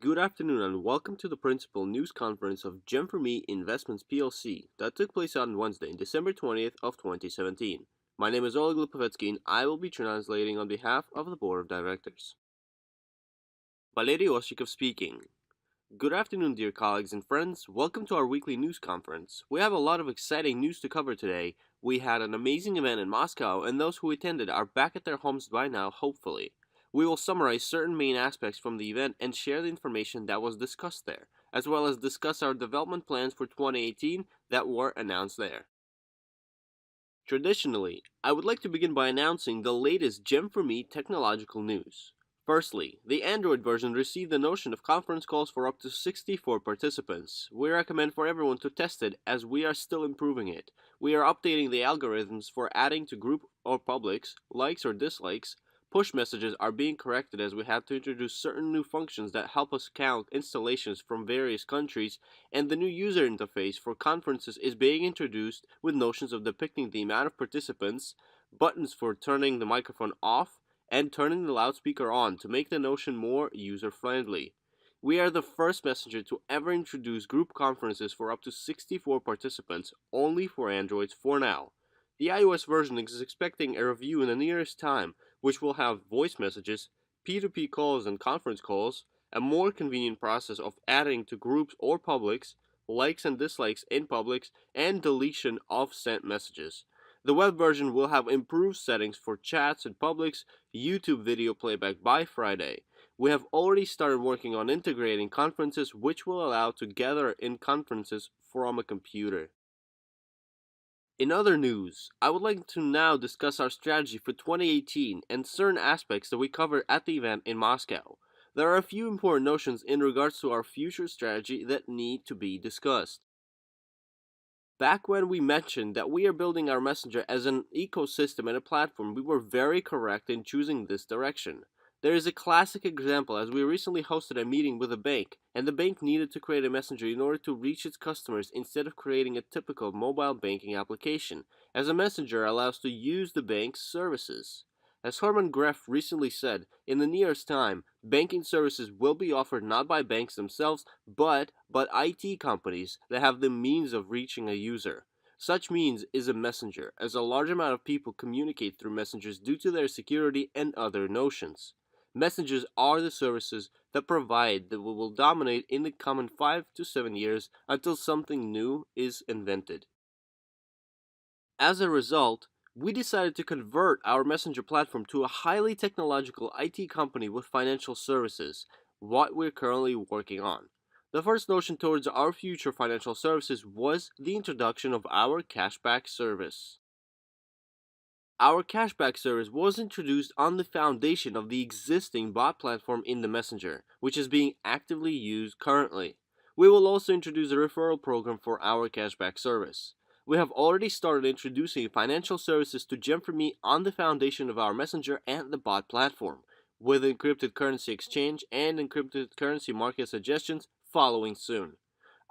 Good afternoon and welcome to the principal news conference of Gem4me Investments plc that took place on Wednesday, December 20th of 2017. My name is Oleg Lipovetsky and I will be translating on behalf of the board of directors. Valery Oshikov speaking. Good afternoon, dear colleagues and friends. Welcome to our weekly news conference. We have a lot of exciting news to cover today. We had an amazing event in Moscow, and those who attended are back at their homes by now, hopefully. We will summarize certain main aspects from the event and share the information that was discussed there, as well as discuss our development plans for 2018 that were announced there. Traditionally, I would like to begin by announcing the latest Gem4me technological news. Firstly, the Android version received the notion of conference calls for up to 64 participants. We recommend for everyone to test it as we are still improving it. We are updating the algorithms for adding to group or publics, likes or dislikes. Push messages are being corrected as we have to introduce certain new functions that help us count installations from various countries, and the new user interface for conferences is being introduced with notions of depicting the amount of participants, buttons for turning the microphone off, and turning the loudspeaker on to make the notion more user-friendly. We are the first messenger to ever introduce group conferences for up to 64 participants, only for Androids for now. The iOS version is expecting a review in the nearest time, which will have voice messages, P2P calls and conference calls, a more convenient process of adding to groups or publics, likes and dislikes in publics, and deletion of sent messages. The web version will have improved settings for chats in publics, YouTube video playback by Friday. We have already started working on integrating conferences which will allow to gather in conferences from a computer. In other news, I would like to now discuss our strategy for 2018 and certain aspects that we covered at the event in Moscow. There are a few important notions in regards to our future strategy that need to be discussed. Back when we mentioned that we are building our messenger as an ecosystem and a platform, we were very correct in choosing this direction. There is a classic example as we recently hosted a meeting with a bank, and the bank needed to create a messenger in order to reach its customers instead of creating a typical mobile banking application, as a messenger allows to use the bank's services. As Herman Greff recently said, in the nearest time, banking services will be offered not by banks themselves, but IT companies that have the means of reaching a user. Such means is a messenger, as a large amount of people communicate through messengers due to their security and other notions. Messengers are the services that will dominate in the coming 5 to 7 years until something new is invented. As a result, we decided to convert our messenger platform to a highly technological IT company with financial services, what we're currently working on. The first notion towards our future financial services was the introduction of our cashback service. Our cashback service was introduced on the foundation of the existing bot platform in the messenger, which is being actively used currently. We will also introduce a referral program for our cashback service. We have already started introducing financial services to Gem4me on the foundation of our messenger and the bot platform, with encrypted currency exchange and encrypted currency market suggestions following soon.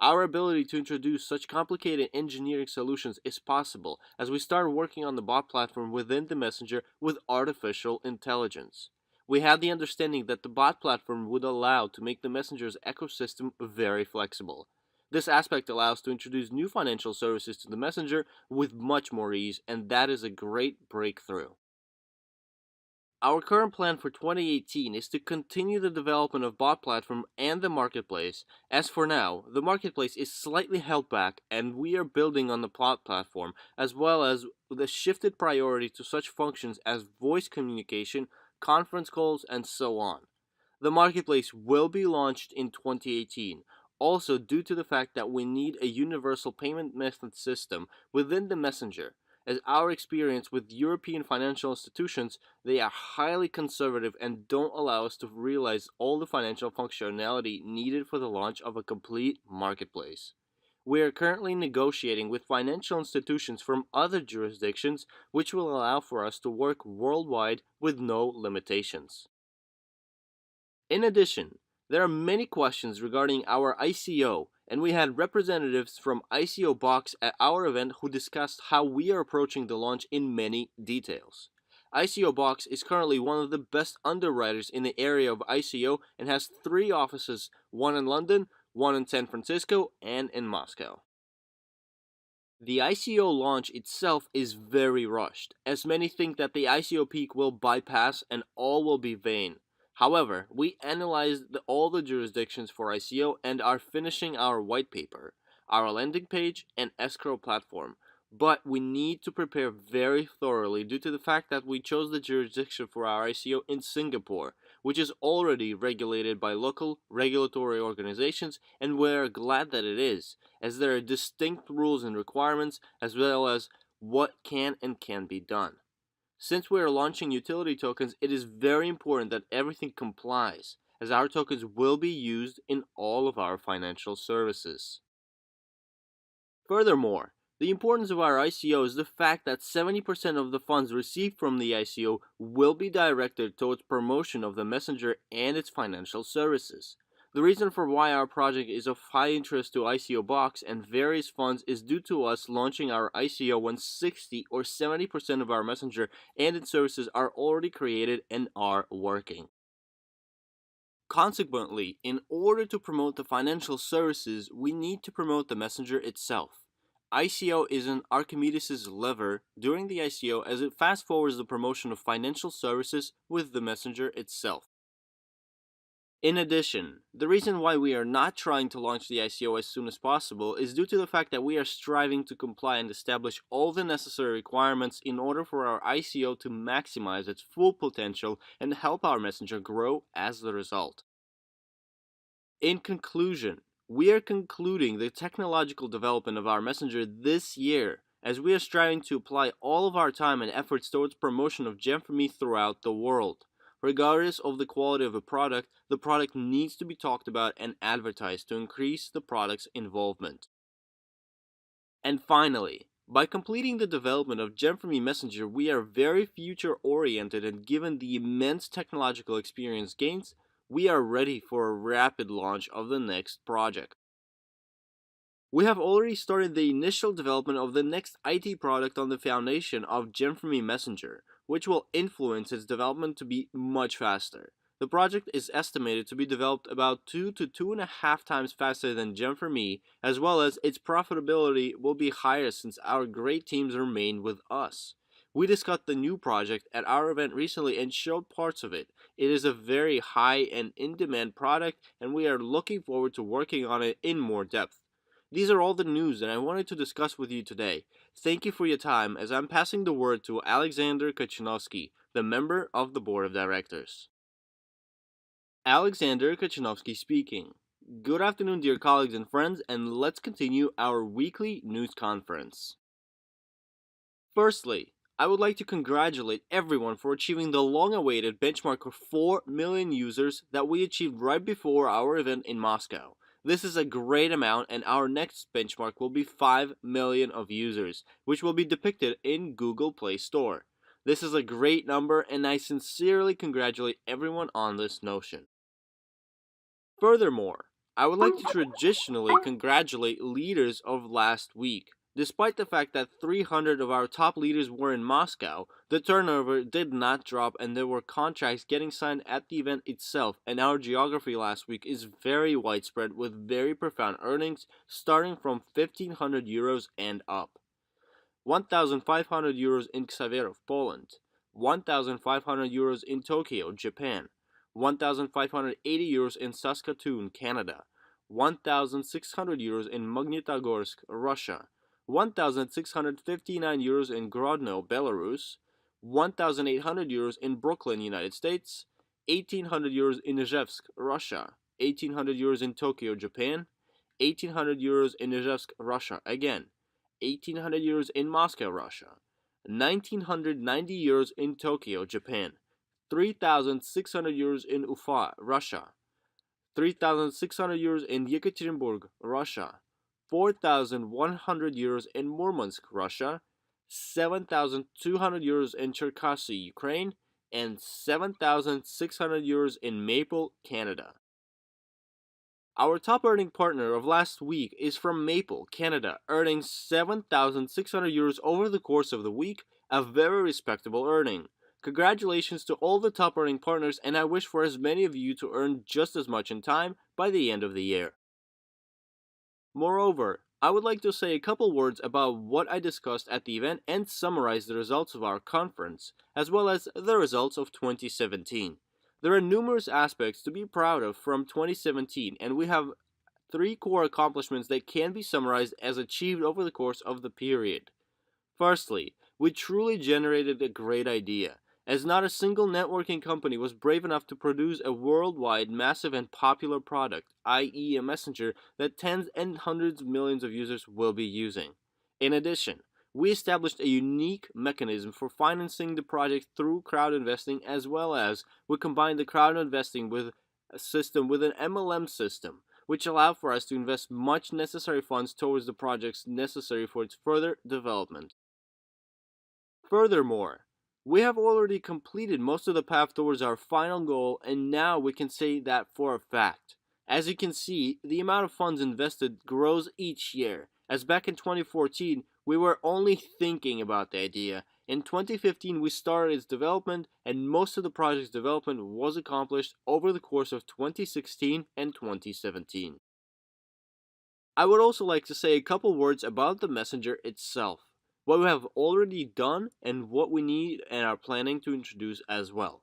Our ability to introduce such complicated engineering solutions is possible as we start working on the bot platform within the messenger with artificial intelligence. We had the understanding that the bot platform would allow to make the messenger's ecosystem very flexible. This aspect allows to introduce new financial services to the messenger with much more ease, and that is a great breakthrough. Our current plan for 2018 is to continue the development of bot platform and the marketplace. As for now, the marketplace is slightly held back and we are building on the bot platform as well as the shifted priority to such functions as voice communication, conference calls, and so on. The marketplace will be launched in 2018. Also, due to the fact that we need a universal payment method system within the messenger, as our experience with European financial institutions, they are highly conservative and don't allow us to realize all the financial functionality needed for the launch of a complete marketplace. We are currently negotiating with financial institutions from other jurisdictions which will allow for us to work worldwide with no limitations. In addition, there are many questions regarding our ICO, and we had representatives from ICO Box at our event who discussed how we are approaching the launch in many details. ICO Box is currently one of the best underwriters in the area of ICO and has 3 offices, one in London, one in San Francisco, and in Moscow. The ICO launch itself is very rushed, as many think that the ICO peak will bypass and all will be vain. However, we analyzed all the jurisdictions for ICO and are finishing our white paper, our landing page, and escrow platform. But we need to prepare very thoroughly due to the fact that we chose the jurisdiction for our ICO in Singapore, which is already regulated by local regulatory organizations, and we're glad that it is, as there are distinct rules and requirements as well as what can and can't be done. Since we are launching utility tokens, it is very important that everything complies, as our tokens will be used in all of our financial services. Furthermore, the importance of our ICO is the fact that 70% of the funds received from the ICO will be directed towards promotion of the messenger and its financial services. The reason for why our project is of high interest to ICO Box and various funds is due to us launching our ICO when 60 or 70% of our messenger and its services are already created and are working. Consequently, in order to promote the financial services, we need to promote the messenger itself. ICO is an Archimedes' lever during the ICO as it fast forwards the promotion of financial services with the messenger itself. In addition, the reason why we are not trying to launch the ICO as soon as possible is due to the fact that we are striving to comply and establish all the necessary requirements in order for our ICO to maximize its full potential and help our messenger grow as the result. In conclusion, we are concluding the technological development of our messenger this year, as we are striving to apply all of our time and efforts towards promotion of Gem4me throughout the world. Regardless of the quality of a product, the product needs to be talked about and advertised to increase the product's involvement. And finally, by completing the development of Gem4me Messenger, we are very future-oriented, and given the immense technological experience gains, we are ready for a rapid launch of the next project. We have already started the initial development of the next IT product on the foundation of Gem4me Messenger, which will influence its development to be much faster. The project is estimated to be developed about 2 to 2.5 times faster than Gem4me, as well as its profitability will be higher since our great teams remain with us. We discussed the new project at our event recently and showed parts of it. It is a very high and in-demand product, and we are looking forward to working on it in more depth. These are all the news that I wanted to discuss with you today. Thank you for your time, as I'm passing the word to Alexander Kachinovsky, the member of the Board of Directors. Alexander Kachinovsky speaking. Good afternoon, dear colleagues and friends, and let's continue our weekly news conference. Firstly, I would like to congratulate everyone for achieving the long-awaited benchmark of 4 million users that we achieved right before our event in Moscow. This is a great amount, and our next benchmark will be 5 million of users, which will be depicted in Google Play Store. This is a great number, and I sincerely congratulate everyone on this notion. Furthermore, I would like to traditionally congratulate leaders of last week. Despite the fact that 300 of our top leaders were in Moscow, the turnover did not drop and there were contracts getting signed at the event itself, and our geography last week is very widespread with very profound earnings starting from 1,500 euros and up. 1,500 euros in Xaverov, Poland. 1,500 euros in Tokyo, Japan. 1,580 euros in Saskatoon, Canada. 1,600 euros in Magnitogorsk, Russia. 1,659 euros in Grodno, Belarus, 1,800 euros in Brooklyn, United States, 1,800 euros in Izhevsk, Russia, 1,800 euros in Tokyo, Japan, 1,800 euros in Izhevsk, Russia again, 1,800 euros in Moscow, Russia, 1,990 euros in Tokyo, Japan, 3,600 euros in Ufa, Russia, 3,600 euros in Yekaterinburg, Russia, 4,100 euros in Murmansk, Russia, 7,200 euros in Cherkasy, Ukraine, and 7,600 euros in Maple, Canada. Our top earning partner of last week is from Maple, Canada, earning 7,600 euros over the course of the week, a very respectable earning. Congratulations to all the top earning partners, and I wish for as many of you to earn just as much in time by the end of the year. Moreover, I would like to say a couple words about what I discussed at the event and summarize the results of our conference, as well as the results of 2017. There are numerous aspects to be proud of from 2017, and we have three core accomplishments that can be summarized as achieved over the course of the period. Firstly, we truly generated a great idea, as not a single networking company was brave enough to produce a worldwide, massive, and popular product, i.e., a messenger that tens and hundreds of millions of users will be using. In addition, we established a unique mechanism for financing the project through crowd investing, as well as we combined the crowd investing with a system with an MLM system, which allowed for us to invest much necessary funds towards the projects necessary for its further development. Furthermore, we have already completed most of the path towards our final goal, and now we can say that for a fact. As you can see, the amount of funds invested grows each year, as back in 2014, we were only thinking about the idea. In 2015, we started its development, and most of the project's development was accomplished over the course of 2016 and 2017. I would also like to say a couple words about the messenger itself, what we have already done, and what we need and are planning to introduce as well.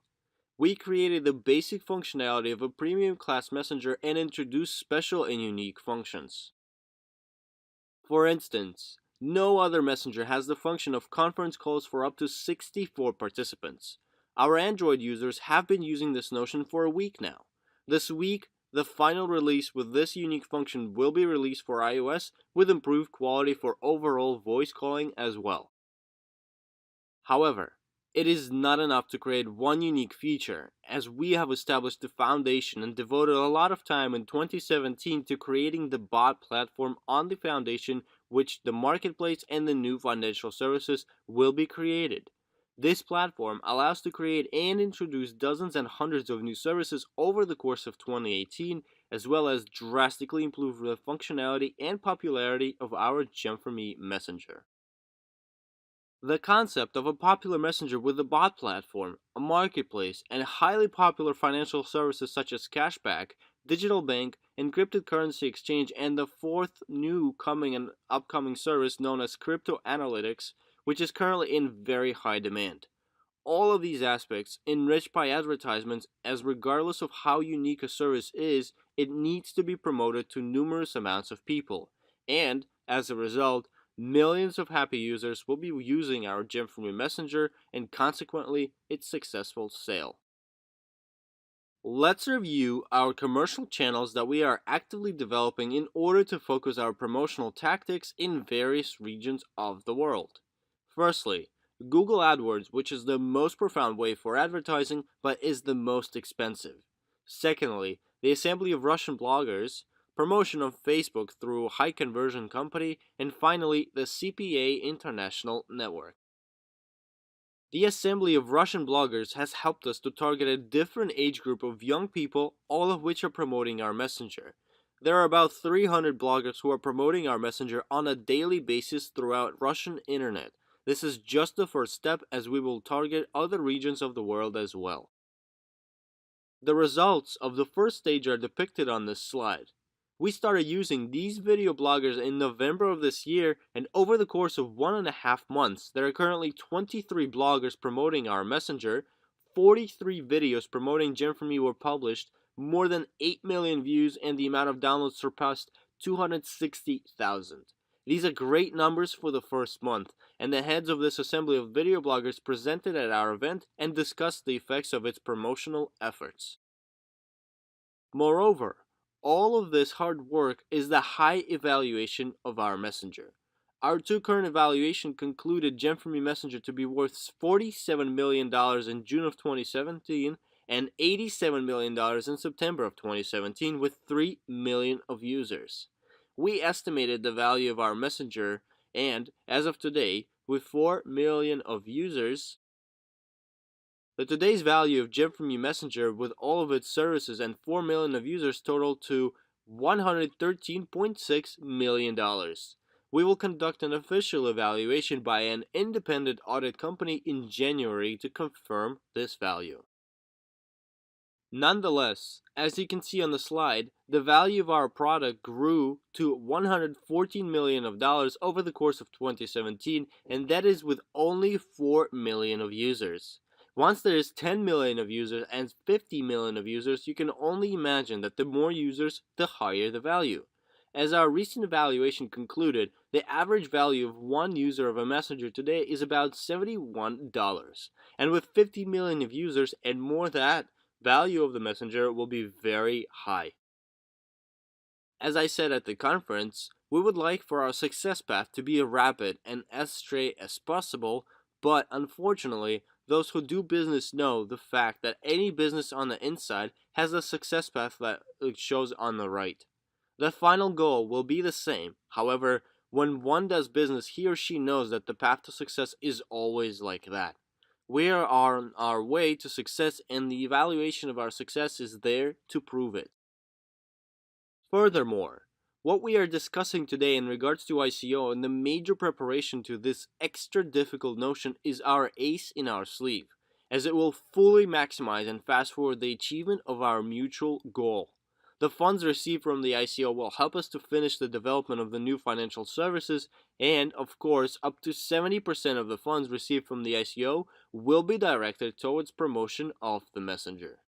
We created the basic functionality of a premium class messenger and introduced special and unique functions. For instance, no other messenger has the function of conference calls for up to 64 participants. Our Android users have been using this notion for a week now. This week, the final release with this unique function will be released for iOS with improved quality for overall voice calling as well. However, it is not enough to create one unique feature, as we have established the foundation and devoted a lot of time in 2017 to creating the bot platform on the foundation, which the marketplace and the new financial services will be created. This platform allows to create and introduce dozens and hundreds of new services over the course of 2018, as well as drastically improve the functionality and popularity of our Gem4me messenger. The concept of a popular messenger with a bot platform, a marketplace, and highly popular financial services such as cashback, digital bank, encrypted currency exchange, and the fourth new coming and upcoming service known as crypto analytics, which is currently in very high demand. All of these aspects enriched by advertisements, as regardless of how unique a service is, it needs to be promoted to numerous amounts of people, and as a result, millions of happy users will be using our Gem4me messenger and consequently its successful sale. Let's review our commercial channels that we are actively developing in order to focus our promotional tactics in various regions of the world. Firstly, Google AdWords, which is the most profound way for advertising but is the most expensive. Secondly, the assembly of Russian bloggers, promotion on Facebook through a high conversion company, and finally, the CPA International Network. The assembly of Russian bloggers has helped us to target a different age group of young people, all of which are promoting our messenger. There are about 300 bloggers who are promoting our messenger on a daily basis throughout Russian internet. This is just the first step, as we will target other regions of the world as well. The results of the first stage are depicted on this slide. We started using these video bloggers in November of this year, and over the course of 1.5 months, there are currently 23 bloggers promoting our messenger, 43 videos promoting Gem4me were published, more than 8 million views, and the amount of downloads surpassed 260,000. These are great numbers for the first month, and the heads of this assembly of video bloggers presented at our event and discussed the effects of its promotional efforts. Moreover, all of this hard work is the high evaluation of our messenger. Our two current evaluations concluded Gem4me Messenger to be worth $47 million in June of 2017 and $87 million in September of 2017 with 3 million of users. We estimated the value of our messenger, and as of today, with 4 million of users, the today's value of Gem4me Messenger with all of its services and 4 million of users total to $113.6 million. We will conduct an official evaluation by an independent audit company in January to confirm this value. Nonetheless, as you can see on the slide, the value of our product grew to $114 million over the course of 2017, and that is with only 4 million of users. Once there is 10 million of users and 50 million of users, you can only imagine that the more users, the higher the value. As our recent evaluation concluded, the average value of one user of a messenger today is about $71. And with 50 million of users and more that, value of the messenger will be very high. As I said at the conference, we would like for our success path to be rapid and as straight as possible, but unfortunately, those who do business know the fact that any business on the inside has a success path that it shows on the right. The final goal will be the same. However, when one does business, he or she knows that the path to success is always like that. We are on our way to success, and the evaluation of our success is there to prove it. Furthermore, what we are discussing today in regards to ICO and the major preparation to this extra difficult notion is our ace in our sleeve, as it will fully maximize and fast forward the achievement of our mutual goal. The funds received from the ICO will help us to finish the development of the new financial services, and of course, up to 70% of the funds received from the ICO will be directed towards promotion of the messenger.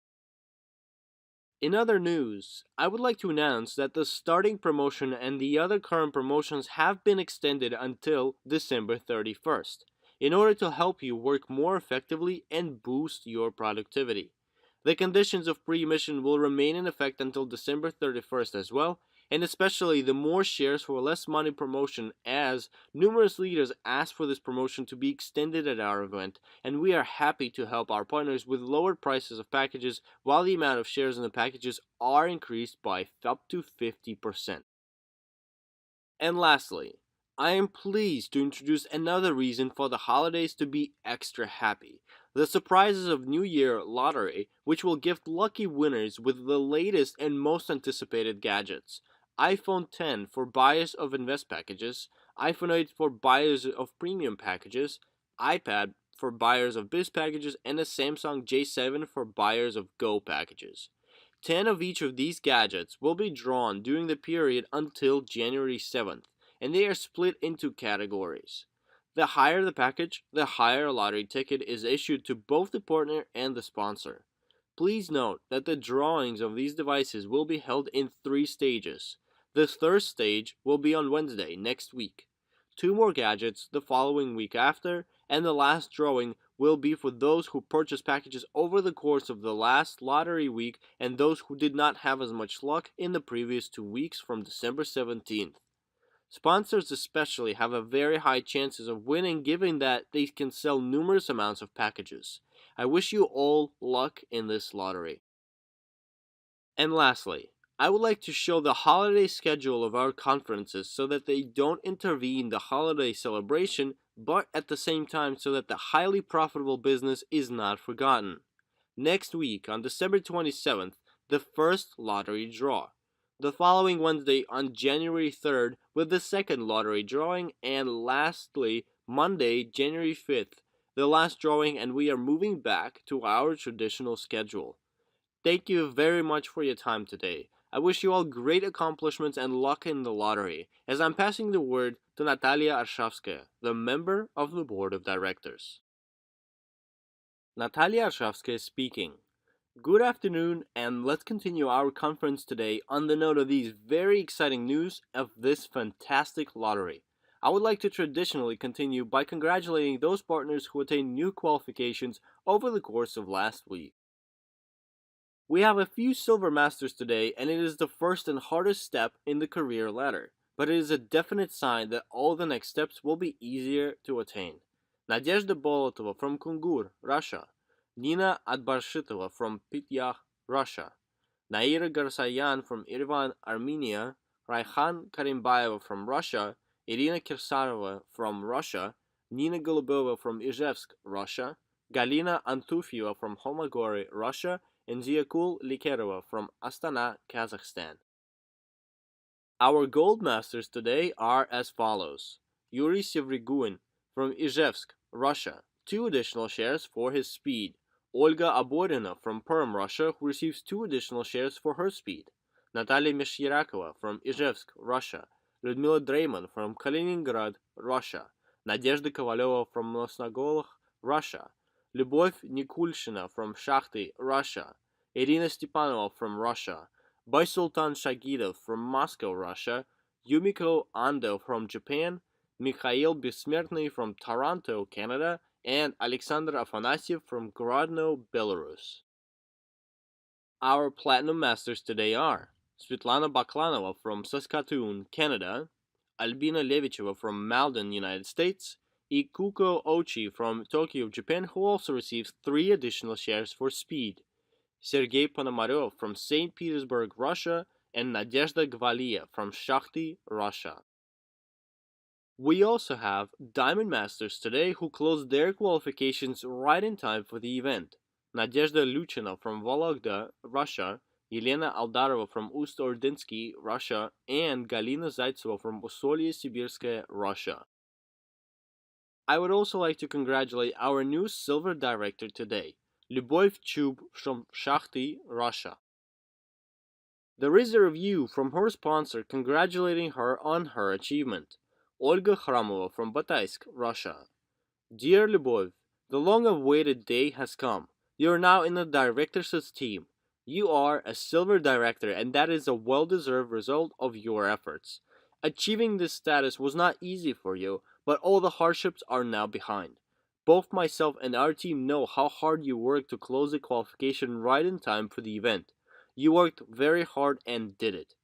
In other news, I would like to announce that the starting promotion and the other current promotions have been extended until December 31st, in order to help you work more effectively and boost your productivity. The conditions of pre-emission will remain in effect until December 31st as well, and especially the more shares for less money promotion, as numerous leaders asked for this promotion to be extended at our event, and we are happy to help our partners with lower prices of packages while the amount of shares in the packages are increased by up to 50%. And lastly, I am pleased to introduce another reason for the holidays to be extra happy: the surprises of New Year lottery, which will gift lucky winners with the latest and most anticipated gadgets. iPhone 10 for buyers of Invest packages, iPhone 8 for buyers of Premium packages, iPad for buyers of Biz packages, and a Samsung J7 for buyers of Go packages. 10 of each of these gadgets will be drawn during the period until January 7th, and they are split into categories. The higher the package, the higher a lottery ticket is issued to both the partner and the sponsor. Please note that the drawings of these devices will be held in 3 stages. The third stage will be on Wednesday next week, 2 more gadgets the following week after, and the last drawing will be for those who purchased packages over the course of the last lottery week and those who did not have as much luck in the previous 2 weeks from December 17th. Sponsors especially have a very high chances of winning given that they can sell numerous amounts of packages. I wish you all luck in this lottery. And lastly, I would like to show the holiday schedule of our conferences so that they don't intervene the holiday celebration, but at the same time so that the highly profitable business is not forgotten. Next week, on December 27th, the first lottery draw. The following Wednesday, on January 3rd, with the second lottery drawing, and lastly, Monday, January 5th, the last drawing, and we are moving back to our traditional schedule. Thank you very much for your time today. I wish you all great accomplishments and luck in the lottery, as I'm passing the word to Natalia Arshavskaya, the member of the board of directors. Natalia Arshavskaya speaking. Good afternoon, and let's continue our conference today on the note of these very exciting news of this fantastic lottery. I would like to traditionally continue by congratulating those partners who attained new qualifications over the course of last week. We have a few silver masters today, and it is the first and hardest step in the career ladder, but it is a definite sign that all the next steps will be easier to attain. Nadezhda Bolotova from Kungur, Russia. Nina Adbarshitova from Pityach, Russia. Naira Garsayan from Yerevan, Armenia. Raihan Karimbayeva from Russia. Irina Kirsarova from Russia. Nina Golubova from Ijevsk, Russia. Galina Antufyeva from Holmagorye, Russia, and Ziakul Likerova from Astana, Kazakhstan. Our gold masters today are as follows: Yuri Sevriguin from Ijevsk, Russia, 2 additional shares for his speed. Olga Aborina from Perm, Russia, who receives 2 additional shares for her speed. Natalia Meshirakova from Ijevsk, Russia. Ludmila Dreyman from Kaliningrad, Russia. Nadezhda Kovaleva from Mosnogolsk, Russia. Lyubov Nikulshina from Shakhty, Russia. Irina Stepanova from Russia. Baisultan Shagidov from Moscow, Russia, Yumiko Ando from Japan, Mikhail Besmertny from Toronto, Canada, and Alexander Afanasyev from Grodno, Belarus. Our platinum masters today are Svetlana Baklanova from Saskatoon, Canada, Albina Levicheva from Malden, United States, Ikuko Ochi from Tokyo, Japan, who also receives 3 additional shares for speed. Sergei Ponomarev from St. Petersburg, Russia, and Nadezhda Gvalia from Shakhty, Russia. We also have Diamond Masters today who closed their qualifications right in time for the event. Nadezhda Luchina from Vologda, Russia, Yelena Aldarova from Ust-Ordinsky, Russia, and Galina Zaitseva from Usolye-Sibirskaya, Russia. I would also like to congratulate our new silver director today, Lyubov Chub from Shakhty, Russia. There is a review from her sponsor congratulating her on her achievement. Olga Khramova from Bataysk, Russia. Dear Lyubov, the long-awaited day has come. You are now in the director's team. You are a silver director, and that is a well-deserved result of your efforts. Achieving this status was not easy for you, but all the hardships are now behind. Both myself and our team know how hard you worked to close the qualification right in time for the event. You worked very hard and did it.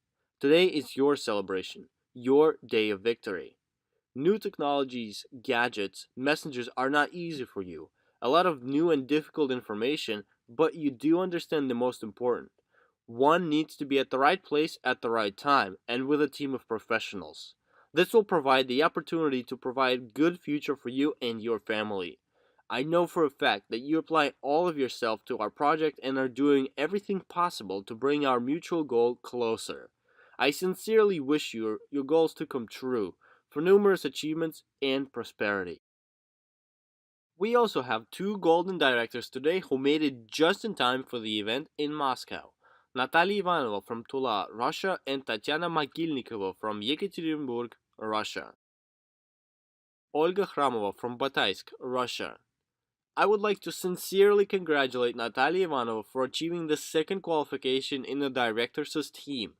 Today is your celebration, your day of victory. New technologies, gadgets, messengers are not easy for you. A lot of new and difficult information, but you do understand the most important. One needs to be at the right place at the right time and with a team of professionals. This will provide the opportunity to provide good future for you and your family. I know for a fact that you apply all of yourself to our project and are doing everything possible to bring our mutual goal closer. I sincerely wish your goals to come true for numerous achievements and prosperity. We also have 2 golden directors today who made it just in time for the event in Moscow. Natalia Ivanova from Tula, Russia, and Tatiana Magilnikova from Yekaterinburg, Russia. Olga Khramova from Bataysk, Russia. I would like to sincerely congratulate Natalia Ivanova for achieving the second qualification in the director's team.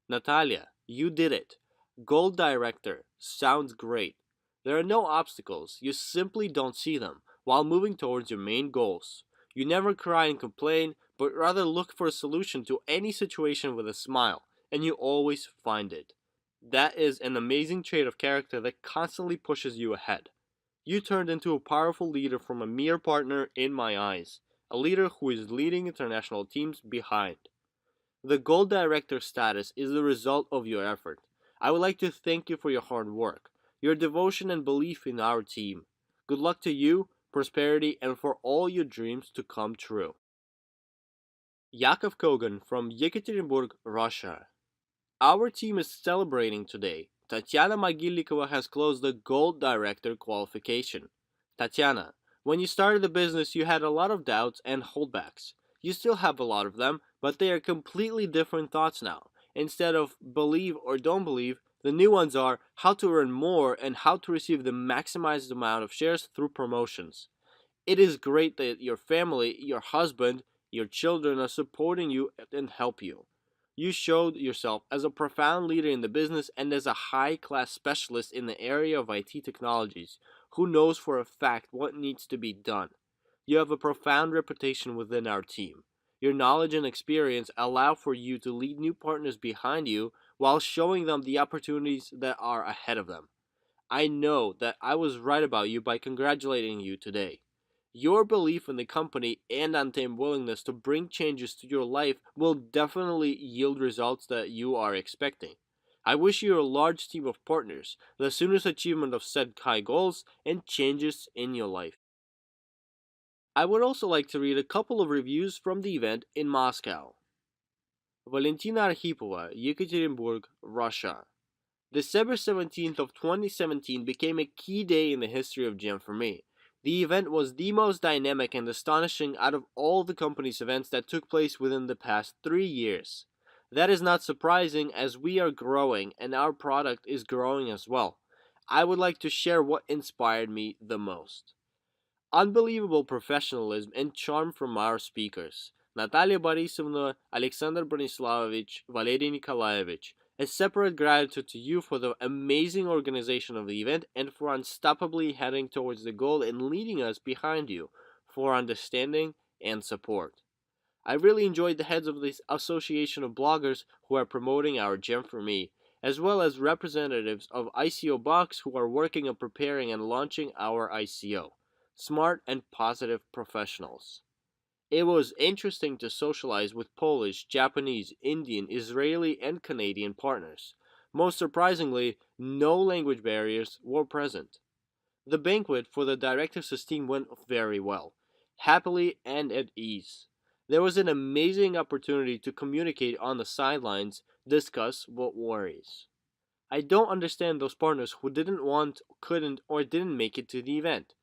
Natalia, you did it. Gold director. Sounds great. There are no obstacles, you simply don't see them while moving towards your main goals. You never cry and complain, but rather look for a solution to any situation with a smile, and you always find it. That is an amazing trait of character that constantly pushes you ahead. You turned into a powerful leader from a mere partner in my eyes, a leader who is leading international teams behind. The gold director status is the result of your effort. I would like to thank you for your hard work, your devotion and belief in our team. Good luck to you, prosperity, and for all your dreams to come true. Yakov Kogan from Yekaterinburg, Russia. Our team is celebrating today. Tatiana Magilnikova has closed the gold director qualification. Tatiana, when you started the business, you had a lot of doubts and holdbacks. You still have a lot of them, but they are completely different thoughts now. Instead of believe or don't believe, the new ones are how to earn more and how to receive the maximized amount of shares through promotions. It is great that your family, your husband, your children are supporting you and help you. You showed yourself as a profound leader in the business and as a high-class specialist in the area of IT technologies who knows for a fact what needs to be done. You have a profound reputation within our team. Your knowledge and experience allow for you to lead new partners behind you while showing them the opportunities that are ahead of them. I know that I was right about you by congratulating you today. Your belief in the company and untamed willingness to bring changes to your life will definitely yield results that you are expecting. I wish you a large team of partners, the soonest achievement of set high goals, and changes in your life. I would also like to read a couple of reviews from the event in Moscow. Valentina Arhipova, Yekaterinburg, Russia. December 17th of 2017 became a key day in the history of Gem4me. The event was the most dynamic and astonishing out of all the company's events that took place within the past 3 years. That is not surprising as we are growing and our product is growing as well. I would like to share what inspired me the most. Unbelievable professionalism and charm from our speakers. Natalia Borisovna, Alexander Bronislavovich, Valery Nikolaevich. A separate gratitude to you for the amazing organization of the event and for unstoppably heading towards the goal and leading us behind you for understanding and support. I really enjoyed the heads of this association of bloggers who are promoting our Gem4me, as well as representatives of ICO Box who are working on preparing and launching our ICO. Smart and positive professionals. It was interesting to socialize with Polish, Japanese, Indian, Israeli, and Canadian partners. Most surprisingly, no language barriers were present. The banquet for the directors' team went very well, happily and at ease. There was an amazing opportunity to communicate on the sidelines, discuss what worries. I don't understand those partners who didn't want, couldn't, or didn't make it to the event.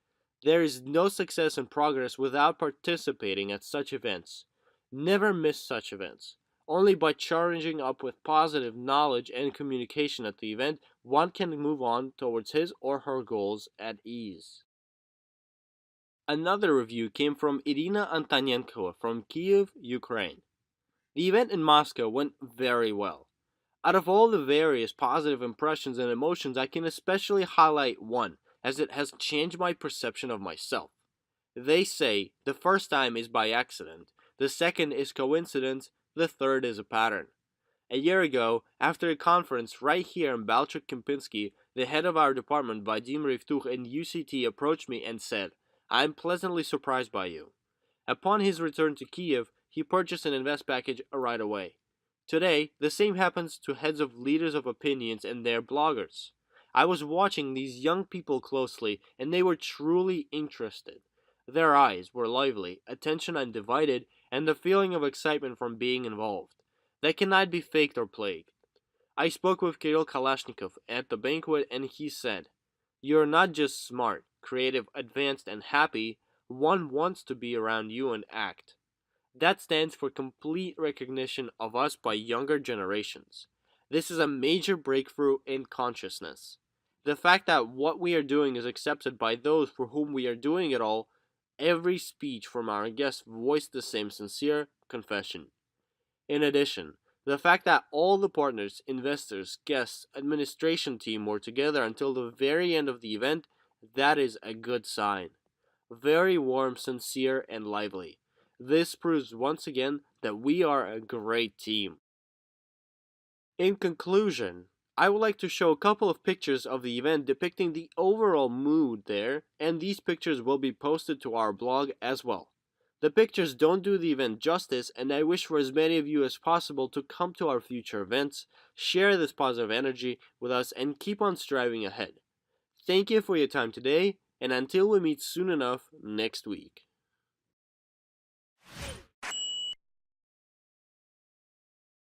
There is no success and progress without participating at such events. Never miss such events. Only by charging up with positive knowledge and communication at the event, one can move on towards his or her goals at ease. Another review came from Irina Antonenko from Kiev, Ukraine. The event in Moscow went very well. Out of all the various positive impressions and emotions, I can especially highlight one, as it has changed my perception of myself. They say the first time is by accident, the second is coincidence, the third is a pattern. A year ago, after a conference right here in Balchuk Kempinski, the head of our department, Vadim Rivtuch in UCT, approached me and said, "I am pleasantly surprised by you." Upon his return to Kiev, he purchased an invest package right away. Today, the same happens to heads of leaders of opinions and their bloggers. I was watching these young people closely, and they were truly interested. Their eyes were lively, attention undivided, and the feeling of excitement from being involved. That cannot be faked or played. I spoke with Kirill Kalashnikov at the banquet, and he said, "You're not just smart, creative, advanced, and happy. One wants to be around you and act." That stands for complete recognition of us by younger generations. This is a major breakthrough in consciousness. The fact that what we are doing is accepted by those for whom we are doing it all, every speech from our guests voiced the same sincere confession. In addition, the fact that all the partners, investors, guests, administration team were together until the very end of the event, that is a good sign. Very warm, sincere, and lively. This proves once again that we are a great team. In conclusion, I would like to show a couple of pictures of the event depicting the overall mood there, and these pictures will be posted to our blog as well. The pictures don't do the event justice, and I wish for as many of you as possible to come to our future events, share this positive energy with us, and keep on striving ahead. Thank you for your time today, and until we meet soon enough next week.